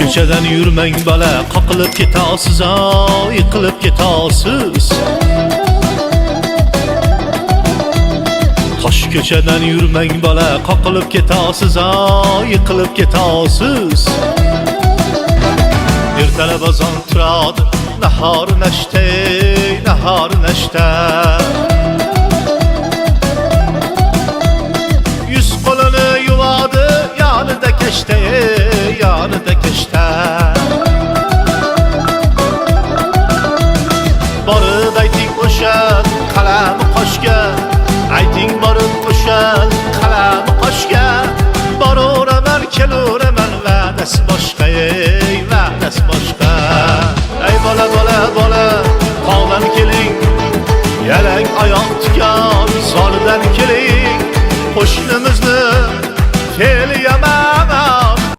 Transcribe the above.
ko'chadan yurmang bola, qoqilib ketasiz, yiqilib ketasiz. Tosh ko'chadan yurmang bola, qoqilib ketasiz, yiqilib ketasiz. Ertalab azon turadi, nahor nashta, nahor nashta. Yuz qo'lini yuvadi, yonida kashta, yonida kashta. Borib ayting o'sha qalami qoshga, ayting borib o'sha qalami qoshga. Boraveraman, kelaveraman, va'dasi boshqa, va'dasi boshqa.